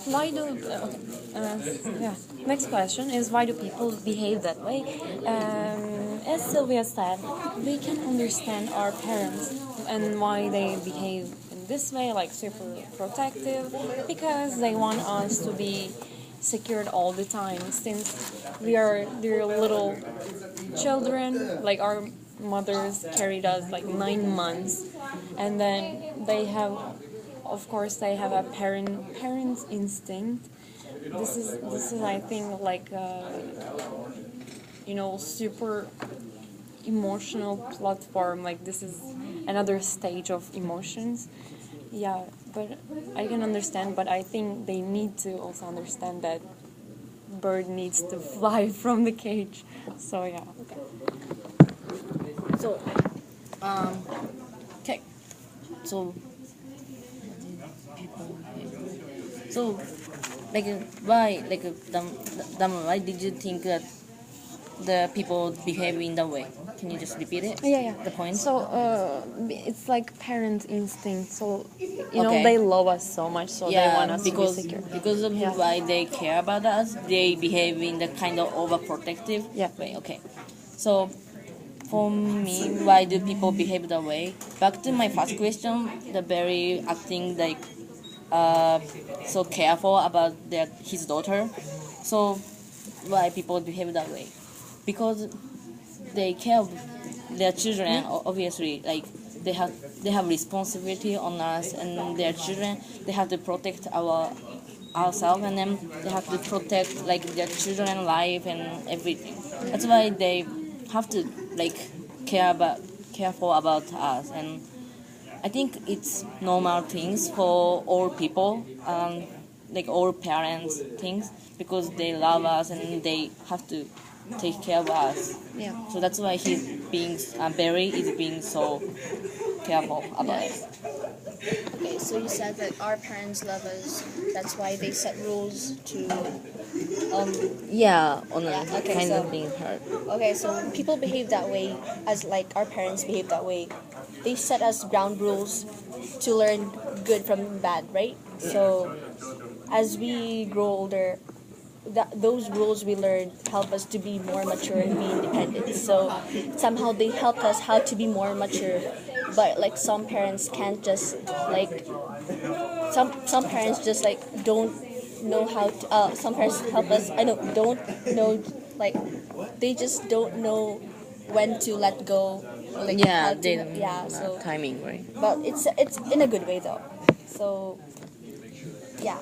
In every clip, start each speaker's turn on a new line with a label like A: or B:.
A: why do yeah. Next question is why do people behave that way? As Sylvia said, we can understand our parents and why they behave in this way, like super protective, because they want us to be secured all the time. Since we are their little children, like our mothers carried us like 9 months, and then they have, of course, they have a parent's instinct. This is I think like super emotional platform. Like this is another stage of emotions. Yeah, but I can understand. But I think they need to also understand that bird needs to fly from the cage. So yeah.
B: So, okay. So, so, like, why, like, Damla, why did you think that the people behave in that way? Can you just repeat it?
A: Yeah.
B: The point.
A: So it's like parent instinct. So
B: Okay.
A: they love us so much, so they want us to be secure.
B: Because of why they care about us, they behave in the kind of overprotective way. Okay. So, for me, why do people behave that way? Back to my first question, the very acting like so careful about his daughter. So why people behave that way? Because they care of their children. Obviously, like they have responsibility on us and their children. They have to protect ourselves, and then they have to protect like their children's life and everything. That's why they have to like careful about us, and I think it's normal things for all people, like all parents things, because they love us and they have to take care of us.
A: Yeah.
B: So that's why Barry is being so careful about us.
C: Okay, so you said that our parents love us. That's why they set rules to.
B: Yeah, on a
C: okay,
B: kind
C: so-
B: of being hurt.
C: Okay, so people behave that way as like our parents behave that way. They set us ground rules to learn good from bad, right? So as we grow older, those rules we learned help us to be more mature and be independent. So somehow they helped us how to be more mature. But like some parents can't just like some parents just like don't know how to. Some parents help us. I know don't know like they just don't know when to let go. Or, like,
B: Yeah,
C: how to,
B: they
C: So
B: timing, right?
C: but it's in a good way though. So yeah.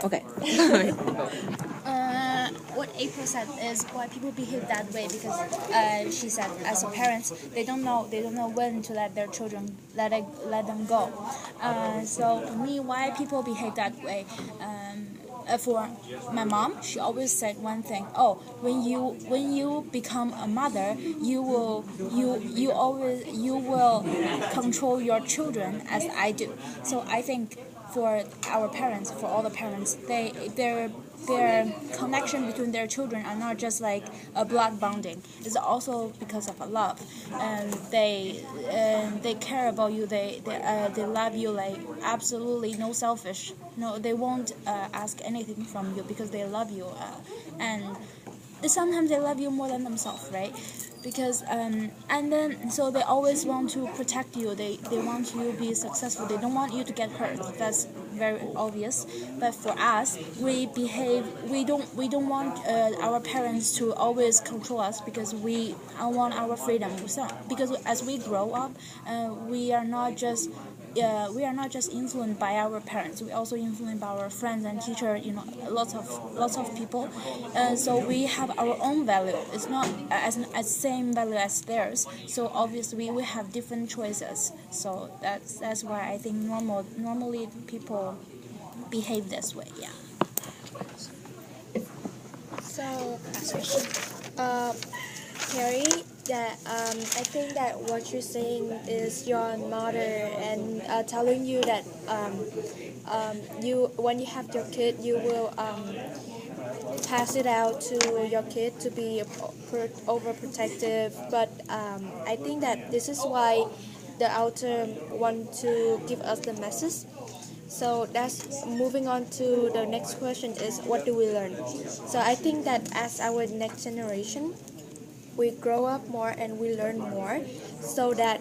B: Okay.
D: What April said is why people behave that way because she said as a parents they don't know when to let their children let them go. So for me, why people behave that way? For my mom, she always said one thing. Oh, when you become a mother, you will control your children as I do. So I think for our parents, for all the parents, their connection between their children are not just like a blood bonding. It's also because of a love, and they care about you. They love you like absolutely no selfish. No, they won't ask anything from you because they love you, and sometimes they love you more than themselves, right? Because and then so they always want to protect you. They want you to be successful. They don't want you to get hurt. That's very obvious. But for us, we don't want our parents to always control us because we want our freedom. So, because as we grow up, we are not just influenced by our parents. We also influenced by our friends and teacher. Lots of people. So we have our own value. It's not as same value as theirs. So obviously we have different choices. So that's why I think normally people behave this way. Yeah.
E: So, last question. Carrie, that I think that what you're saying is your mother and telling you that you when you have your kid, you will pass it out to your kid to be overprotective. But I think that this is why the author want to give us the message. So that's moving on to the next question is what do we learn? So I think that as our next generation, we grow up more and we learn more so that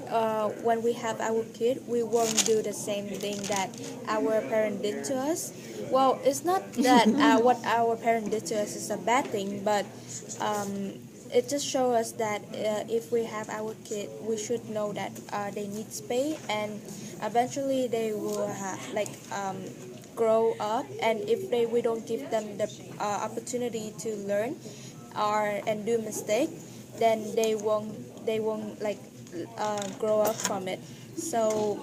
E: when we have our kid we won't do the same thing that our parent did to us. Well, it's not that what our parent did to us is a bad thing, but it just shows us that if we have our kid we should know that they need space and eventually they will have grow up, and if we don't give them the opportunity to learn or and do mistake, then they won't grow up from it. So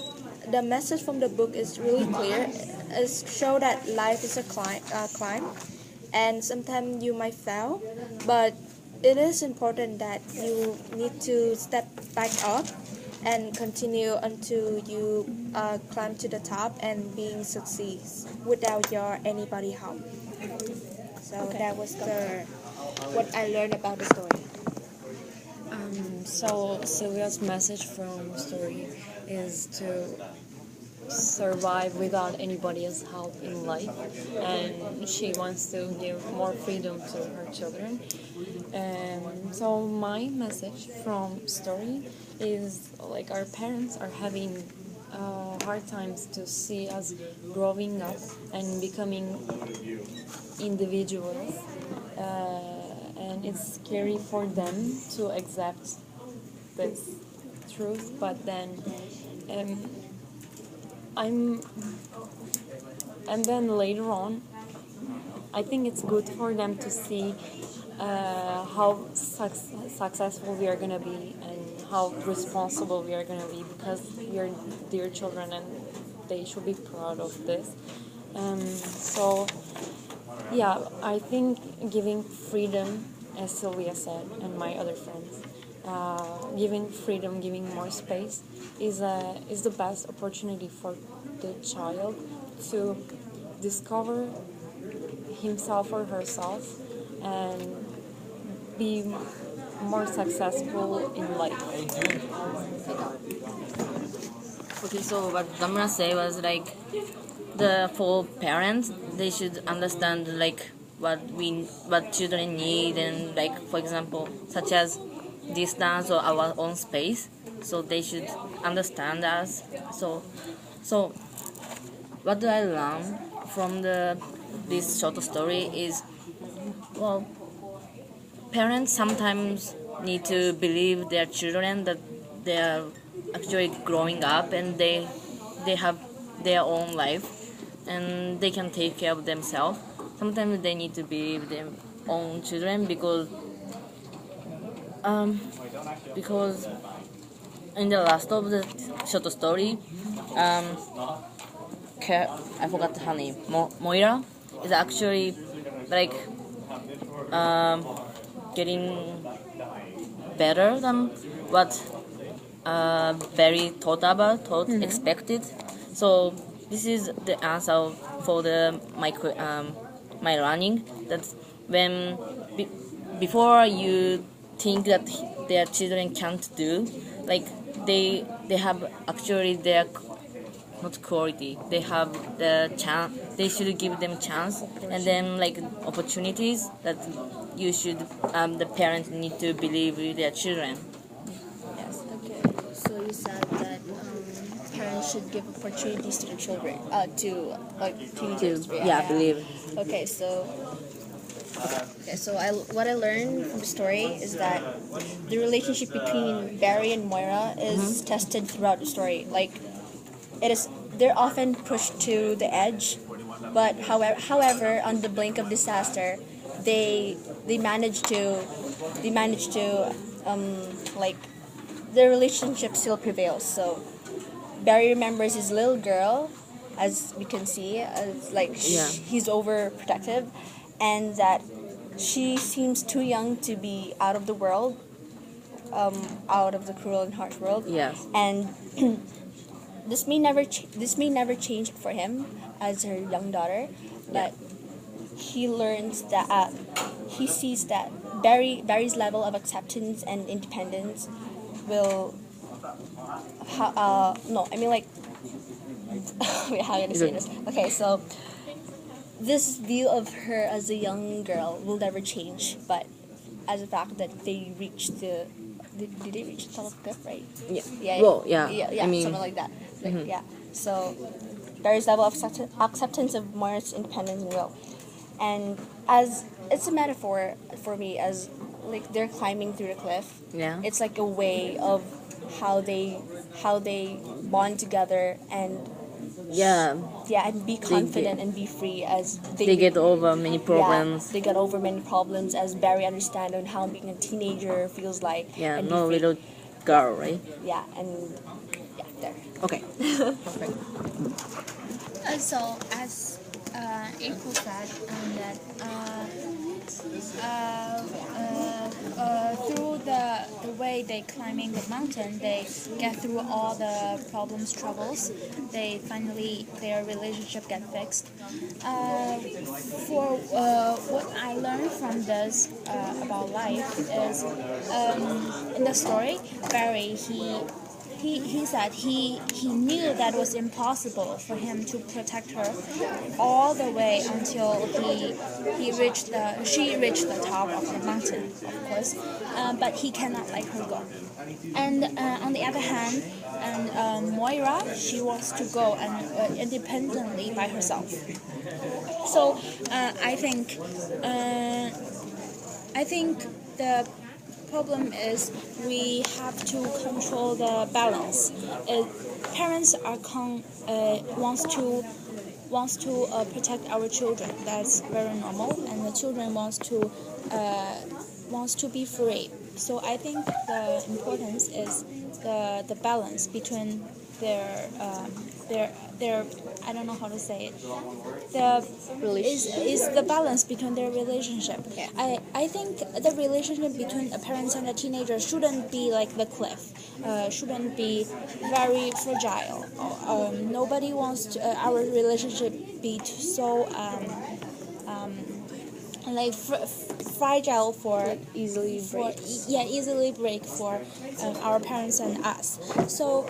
E: the message from the book is really clear. It's show that life is a climb, and sometimes you might fail, but it is important that you need to step back up and continue until you climb to the top and being succeed without your anybody help. So that was what I learned about the story.
A: So Sylvia's message from story is to survive without anybody's help in life, and she wants to give more freedom to her children. So my message from story is like our parents are having hard times to see us growing up and becoming individuals, and it's scary for them to accept this truth, but then I'm and then later on I think it's good for them to see how successful we are going to be and how responsible we are going to be, because we are dear children and they should be proud of this. So yeah, I think giving freedom, as Sylvia said and my other friends, giving freedom, giving more space is the best opportunity for the child to discover himself or herself and be more successful in life.
B: Okay, so what Damla said was like for parents they should understand like what children need, and like for example such as distance or our own space, so they should understand us. So what do I learn from this short story is, well, parents sometimes need to believe their children that they are actually growing up and they have their own life and they can take care of themselves. Sometimes they need to believe their own children because in the last of the short story, I forgot her name. Moira is actually like getting better than what Barry expected. So this is the answer for my learning, that when before you think that their children can't do, like they have actually their not quality, they have the chance, they should give them chance, and then like opportunities that you should the parents need to believe with their children.
C: Yes. Okay. So you said that parents should give opportunities to the children, to like teenagers.
B: Believe.
C: Okay. So what I learned from the story is that the relationship between Barry and Moira is tested throughout the story. Like they're often pushed to the edge, but however, on the brink of disaster, they manage to like their relationship still prevails. So Barry remembers his little girl, as we can see, as like he's overprotective, and that she seems too young to be out of the world, out of the cruel and harsh world.
B: Yes.
C: And this may never change for him as her young daughter, but he learns that he sees that Barry's level of acceptance and independence will wait, how am I gonna say this? Okay, so this view of her as a young girl will never change, but as a fact that they reached the did they reach the top of the cliff, right?
B: Yeah.
C: Yeah.
B: Well, yeah.
C: Yeah,
B: I mean,
C: something like that. Like, yeah. So there is level of acceptance of Moira's independence and will, and as it's a metaphor for me as like they're climbing through the cliff.
B: Yeah.
C: It's like a way of how they bond together and
B: yeah.
C: and be confident and be free as
B: They get over many problems.
C: Yeah, they get over many problems as Barry understands on how being a teenager feels like.
B: Yeah,
C: and
B: no
C: be free.
B: little girl, right?
C: Yeah, and yeah, there.
B: Okay.
D: So as April said, that through the way they climbing the mountain, they get through all the problems, troubles. They finally their relationship get fixed. For what I learned from this about life is in the story, Barry he said he knew that it was impossible for him to protect her all the way until she reached the top of the mountain, of course, but he cannot let her go. And on the other hand, Moira, she wants to go and independently by herself. So I think the problem is we have to control the balance. Parents are wants to protect our children. That's very normal, and the children wants to be free. So I think the importance is the balance between their I don't know how to say it. Is the balance between their relationship.
C: Yeah.
D: I think the relationship between a parent and a teenager shouldn't be like the cliff. Shouldn't be very fragile. Nobody wants our relationship be so like fragile for
C: Easily break.
D: easily break for our parents and us. So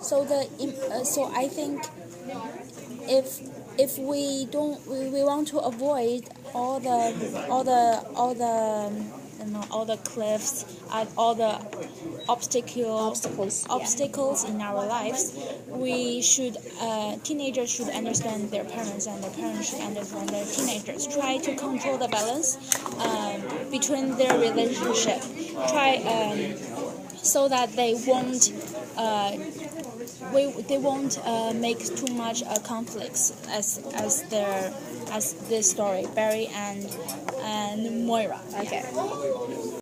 D: so I think if we want to avoid all the cliffs and all the obstacles in our lives, we should teenagers should understand their parents and their parents should understand their teenagers. Try to control the balance between their relationship. Try so that they won't make too much conflicts as this story, Barry and Moira.
C: Okay.